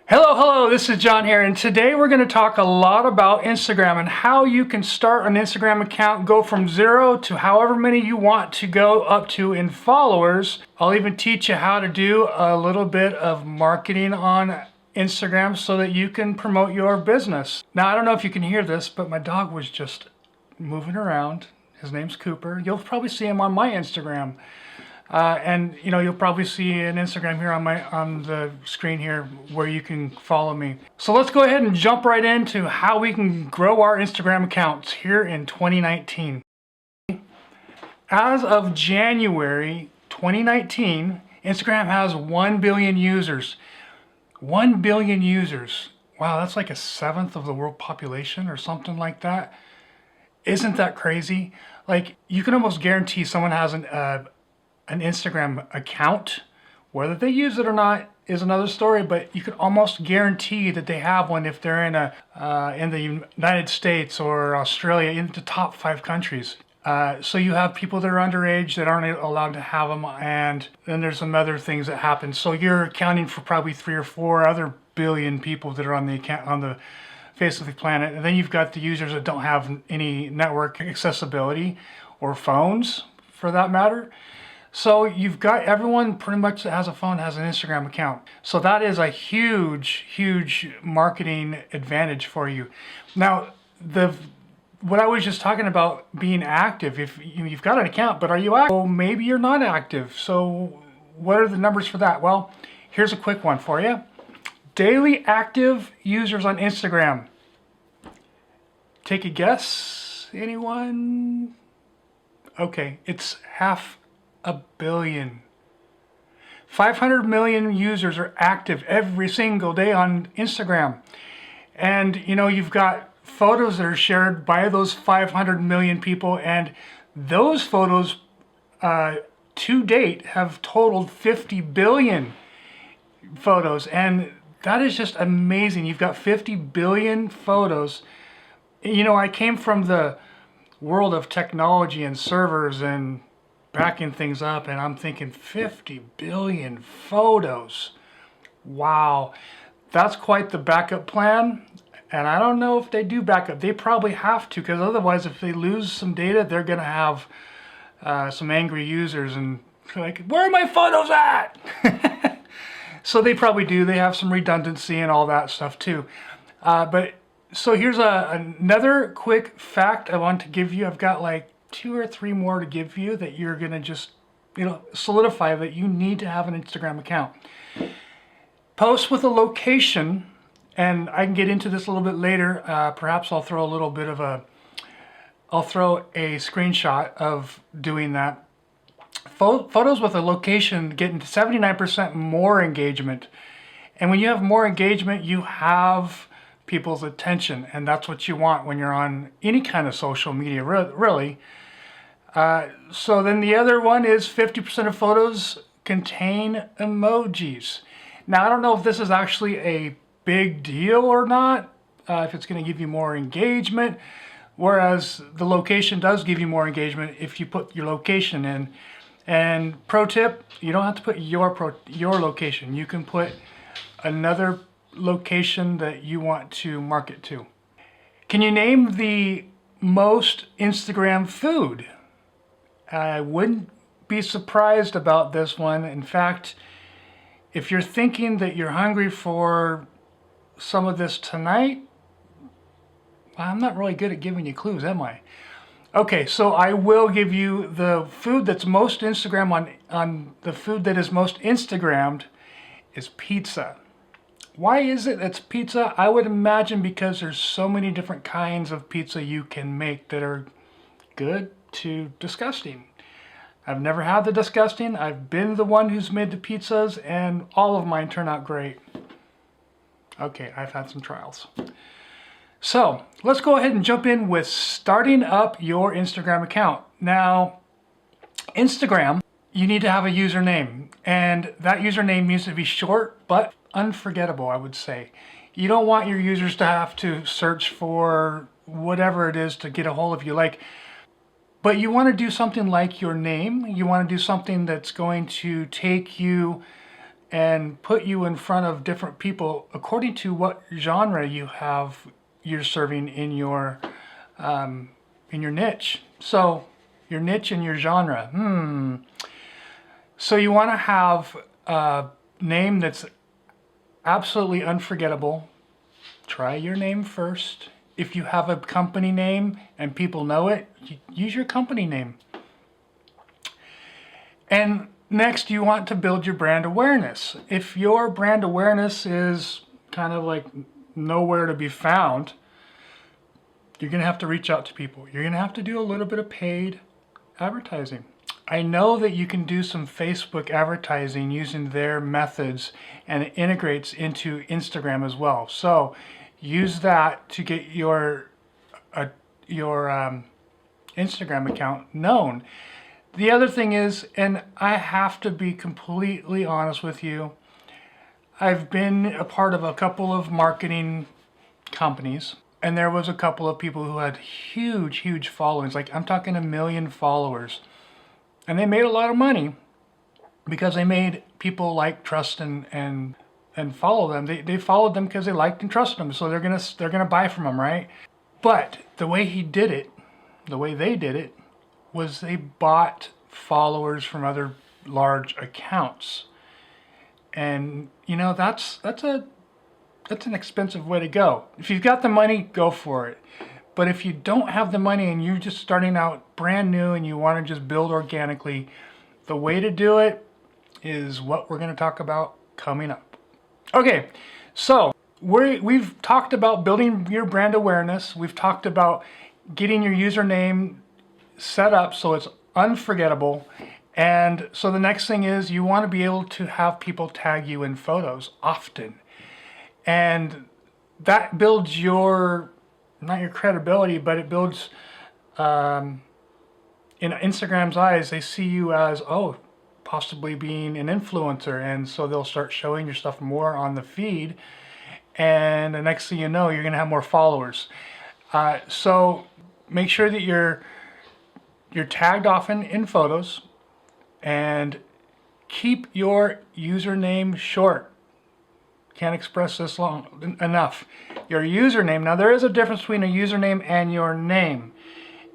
Hello, this is John here, and today we're going to talk a lot about Instagram and how you can start an Instagram account, go from 0 to however many you want to go up to in followers. I'll even teach you how to do a little bit of marketing on Instagram so that you can promote your business. Now, I don't know if you can hear this, but my dog was just moving around. His name's Cooper. You'll probably see him on my Instagram. And you'll probably see an Instagram here on the screen here where you can follow me. So let's go ahead and jump right into how we can grow our Instagram accounts here in 2019. As of January 2019, Instagram has 1 billion users. 1 billion users. Wow, that's like a seventh of the world population or something like that. Isn't that crazy? Like, you can almost guarantee someone has an Instagram account. Whether they use it or not is another story, but you can almost guarantee that they have one if they're in the United States or Australia, in the top 5 countries. So you have people that are underage that aren't allowed to have them, and then there's some other things that happen. So you're accounting for probably 3 or 4 other billion people that are on the face of the planet, and then you've got the users that don't have any network accessibility or phones, for that matter. So you've got everyone pretty much that has a phone has an Instagram account. So that is a huge marketing advantage for you. Now, what I was just talking about being active, if you've got an account, but are you active? Well, maybe you're not active. So what are the numbers for that? Well, here's a quick one for you. Daily active users on Instagram. Take a guess, anyone? Okay, it's 500 million. 500 million users are active every single day on Instagram. And you've got photos that are shared by those 500 million people, and those photos to date have totaled 50 billion photos, and that is just amazing. You've got 50 billion photos. I came from the world of technology and servers and backing things up, and I'm thinking 50 billion photos. Wow, that's quite the backup plan. And I don't know if they do backup. They probably have to, because otherwise if they lose some data, they're gonna have some angry users and like, where are my photos at? So they probably do. They have some redundancy and all that stuff too. So here's another quick fact I want to give you. I've got like 2 or 3 more to give you that you're gonna just solidify that you need to have an Instagram account. Post with a location, and I can get into this a little bit later. Perhaps I'll throw a screenshot of doing that. Photos with a location getting 79% more engagement, and when you have more engagement, you have people's attention, and that's what you want when you're on any kind of social media, really. So then the other one is 50% of photos contain emojis. Now, I don't know if this is actually a big deal or not, if it's going to give you more engagement, whereas the location does give you more engagement if you put your location in. And pro tip, you don't have to put your location. You can put another location that you want to market to. Can you name the most Instagram food? I wouldn't be surprised about this one. In fact, if you're thinking that you're hungry for some of this tonight, well, I'm not really good at giving you clues, am I? Okay, so I will give you the food that's most Instagram on the food that is most Instagrammed is pizza. Why is it it's pizza? I would imagine because there's so many different kinds of pizza you can make that are good to disgusting. I've never had the disgusting. I've been the one who's made the pizzas, and all of mine turn out great. Okay, I've had some trials. So let's go ahead and jump in with starting up your Instagram account. Now, Instagram, you need to have a username, and that username needs to be short but unforgettable, I would say. You don't want your users to have to search for whatever it is to get a hold of you. But you want to do something like your name. You want to do something that's going to take you and put you in front of different people according to what genre you're serving in your niche. So your niche and your genre. So you want to have a name that's absolutely unforgettable. Try your name first. If you have a company name and people know it, use your company name. And next, you want to build your brand awareness. If your brand awareness is kind of like nowhere to be found, you're going to have to reach out to people. You're going to have to do a little bit of paid advertising. I know that you can do some Facebook advertising using their methods, and it integrates into Instagram as well. So use that to get your Instagram account known. The other thing is, and I have to be completely honest with you, I've been a part of a couple of marketing companies, and there was a couple of people who had huge followings. Like, I'm talking 1 million followers. And they made a lot of money because they made people like, trust, and follow them. They followed them because they liked and trusted them. So they're gonna buy from them, right? But the way they did it, was they bought followers from other large accounts. And you know, that's an expensive way to go. If you've got the money, go for it. But if you don't have the money and you're just starting out brand new and you want to just build organically, the way to do it is what we're going to talk about coming up. Okay, so we've talked about building your brand awareness. We've talked about getting your username set up so it's unforgettable. And so the next thing is you want to be able to have people tag you in photos often. And that builds not your credibility, but it builds, in Instagram's eyes, they see you as, oh, possibly being an influencer. And so they'll start showing your stuff more on the feed. And the next thing you know, you're going to have more followers. So make sure that you're tagged often in photos, and keep your username short. Can't express this long enough. Your username. Now, there is a difference between a username and your name.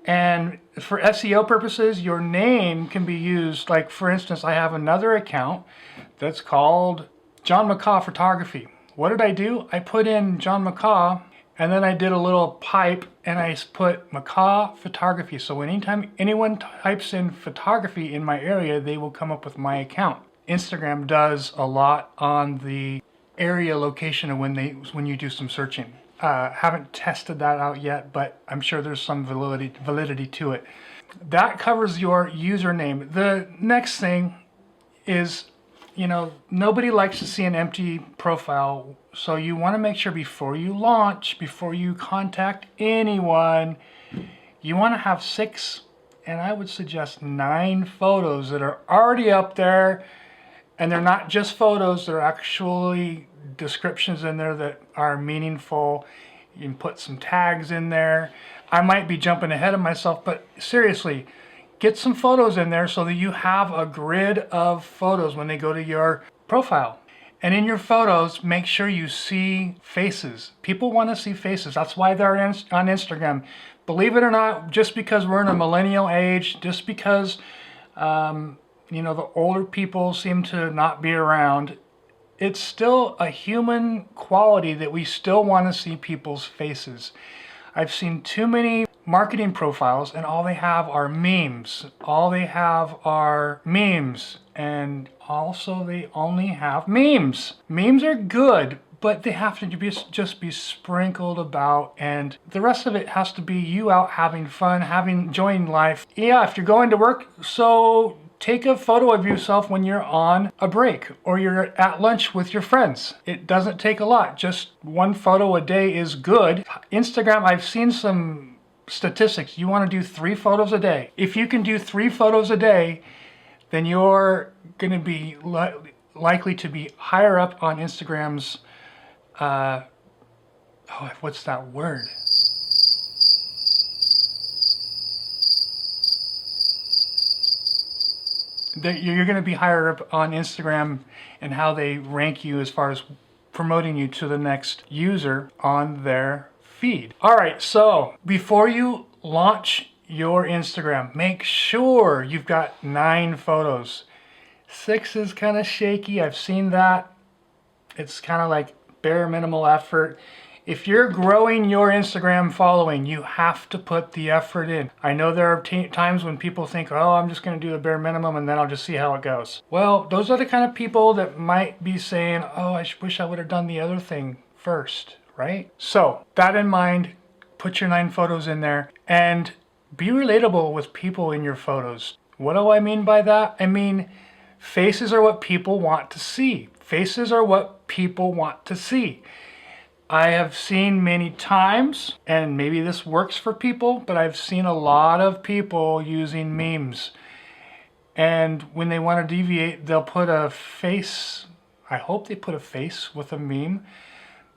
And for SEO purposes, your name can be used. Like, for instance, I have another account that's called John McCaw Photography. What did I do? I put in John McCaw, and then I did a little pipe, and I put McCaw Photography. So anytime anyone types in photography in my area, they will come up with my account. Instagram does a lot on the area location of when you do some searching. Haven't tested that out yet, but I'm sure there's some validity to it. That covers your username. The next thing is, you know, nobody likes to see an empty profile, so you want to make sure before you launch, before you contact anyone, you want to have 6, and I would suggest 9 photos that are already up there. And they're not just photos, they're actually descriptions in there that are meaningful. You can put some tags in there. I might be jumping ahead of myself, but seriously, get some photos in there so that you have a grid of photos when they go to your profile. And in your photos, make sure you see faces. People want to see faces. That's why they're on Instagram. Believe it or not, just because we're in a millennial age, just because you know, the older people seem to not be around, it's still a human quality that we still want to see people's faces. I've seen too many marketing profiles and all they have are memes. All they have are memes. And also they only have memes. Memes are good, but they have to just be sprinkled about, and the rest of it has to be you out having fun, enjoying life. Yeah, if you're going to work, so take a photo of yourself when you're on a break or you're at lunch with your friends. It doesn't take a lot. Just 1 photo a day is good. Instagram, I've seen some statistics. You want to do 3 photos a day. If you can do 3 photos a day, then you're going to be likely to be higher up on Instagram's, what's that word? you're going to be higher up on Instagram and how they rank you as far as promoting you to the next user on their feed. All right, so before you launch your Instagram, make sure you've got 9 photos. 6 is kind of shaky. I've seen that. It's kind of like bare minimal effort. If you're growing your Instagram following, you have to put the effort in. I know there are times when people think, oh, I'm just going to do the bare minimum and then I'll just see how it goes. Well, those are the kind of people that might be saying, oh, I wish I would have done the other thing first, right? So, that in mind, put your 9 photos in there and be relatable with people in your photos. What do I mean by that? I mean, faces are what people want to see. Faces are what people want to see. I have seen many times, and maybe this works for people, but I've seen a lot of people using memes. And when they want to deviate, they'll put a face. I hope they put a face with a meme.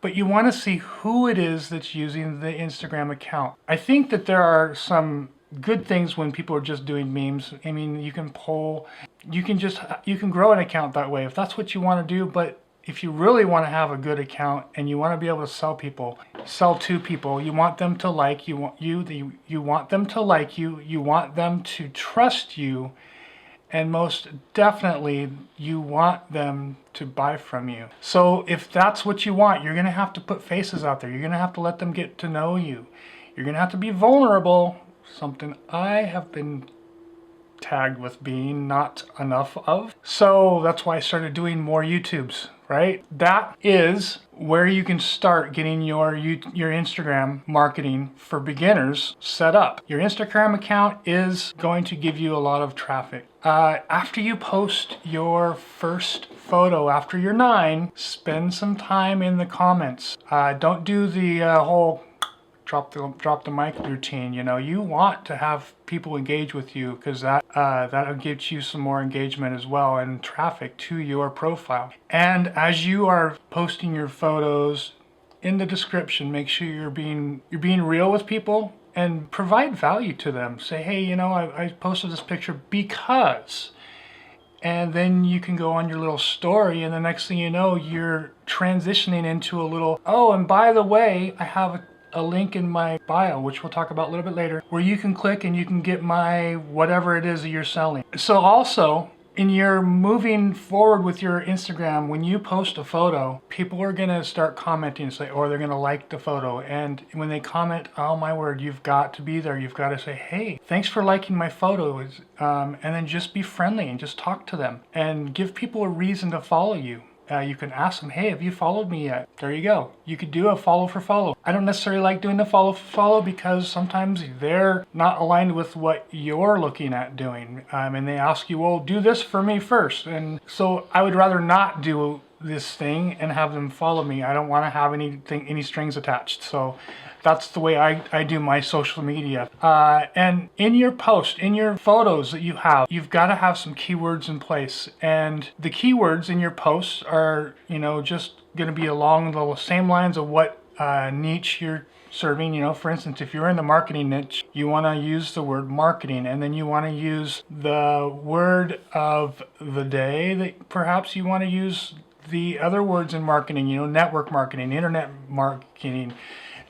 But you want to see who it is that's using the Instagram account. I think that there are some good things when people are just doing memes. I mean, you can poll, you can grow an account that way if that's what you want to do. But if you really want to have a good account and you want to be able to sell to people, you want them to like you, you want them to like you, you want them to trust you, and most definitely you want them to buy from you. So if that's what you want, you're going to have to put faces out there. You're going to have to let them get to know you. You're going to have to be vulnerable, something I have been tagged with being not enough of. So that's why I started doing more YouTubes, right? That is where you can start getting your Instagram marketing for beginners set up. Your Instagram account is going to give you a lot of traffic. After you post your first photo, after your 9, spend some time in the comments. Don't do the whole drop the mic routine. You know, you want to have people engage with you because that'll get you some more engagement as well and traffic to your profile. And as you are posting your photos, in the description, make sure you're being real with people and provide value to them. Say, hey, you know, I posted this picture because, and then you can go on your little story, and the next thing you know, you're transitioning into a little, oh, and by the way, I have a link in my bio, which we'll talk about a little bit later, where you can click and you can get my whatever it is that you're selling. So also, in your moving forward with your Instagram, when you post a photo, people are gonna start commenting and say, or they're gonna like the photo. And when they comment, oh my word, you've got to be there. You've got to say, hey, thanks for liking my photo. And then just be friendly and just talk to them and give people a reason to follow you. You can ask them, hey, have you followed me yet? There you go. You could do a follow for follow. I don't necessarily like doing the follow for follow because sometimes they're not aligned with what you're looking at doing. And they ask you, well, do this for me first. And so I would rather not do this thing and have them follow me. I don't want to have any strings attached. So that's the way I do my social media. And in your post, in your photos that you have, you've got to have some keywords in place. And the keywords in your posts are, you know, just going to be along the same lines of what niche you're serving. You know, for instance, if you're in the marketing niche, you want to use the word marketing, and then you want to use the word of the day that perhaps you want to use the other words in marketing, you know, network marketing, internet marketing,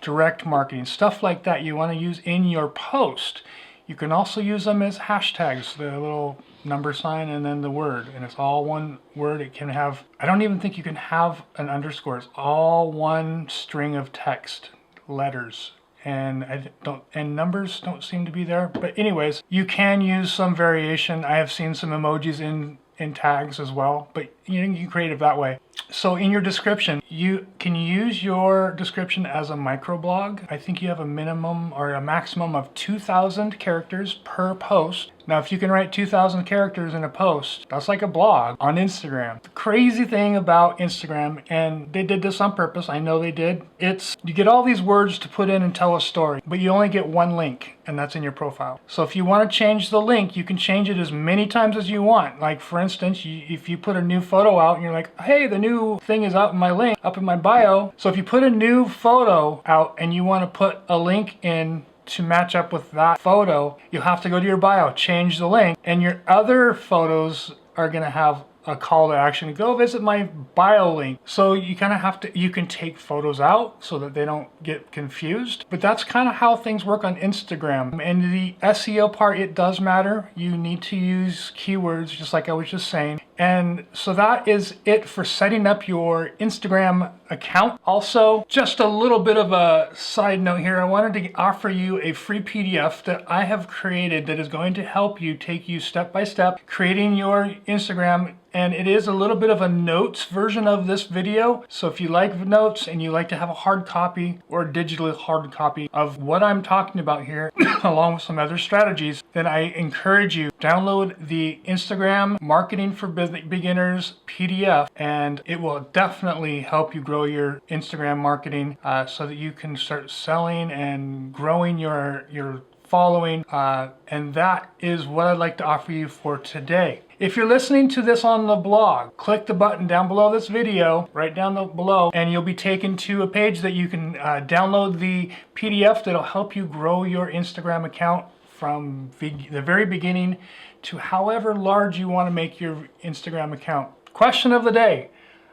direct marketing, stuff like that you want to use in your post. You can also use them as hashtags, the little number sign and then the word, and it's all one word. It can have, I don't even think you can have an underscore. It's all one string of text, letters, and numbers don't seem to be there. But anyways, you can use some variation. I have seen some emojis in tags as well, but you can create it that way. So in your description, you can use your description as a microblog. I think you have a minimum or a maximum of 2,000 characters per post. Now, if you can write 2,000 characters in a post, that's like a blog on Instagram. The crazy thing about Instagram, and they did this on purpose, I know they did, it's you get all these words to put in and tell a story, but you only get one link, and that's in your profile. So if you want to change the link, you can change it as many times as you want. Like for instance, if you put a new photo out and you're like, hey, the new thing is out in my link, up in my bio. So if you put a new photo out and you want to put a link in to match up with that photo, you'll have to go to your bio, change the link, and your other photos are going to have a call to action. Go visit my bio link. So you kind of have to, you can take photos out so that they don't get confused. But that's kind of how things work on Instagram. And the SEO part, it does matter. You need to use keywords, just like I was just saying. And so that is it for setting up your Instagram account. Also, just a little bit of a side note here. I wanted to offer you a free PDF that I have created that is going to help you, take you step by step, creating your Instagram. And it is a little bit of a notes version of this video. So if you like notes and you like to have a hard copy or digital hard copy of what I'm talking about here, along with some other strategies, then I encourage you, download the Instagram Marketing for Beginners PDF, and it will definitely help you grow your Instagram marketing so that you can start selling and growing your following. And that is what I'd like to offer you for today. If you're listening to this on the blog, click the button down below this video, right down below, and you'll be taken to a page that you can download the PDF that'll help you grow your Instagram account from the very beginning to however large you want to make your Instagram account. Question of the day: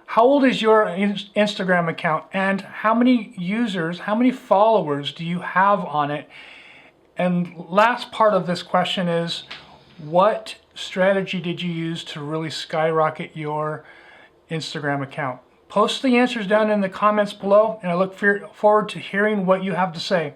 how old is your Instagram account, and how many users, how many followers do you have on it? And last part of this question is, what strategy did you use to really skyrocket your Instagram account? Post the answers down in the comments below, and I look forward to hearing what you have to say.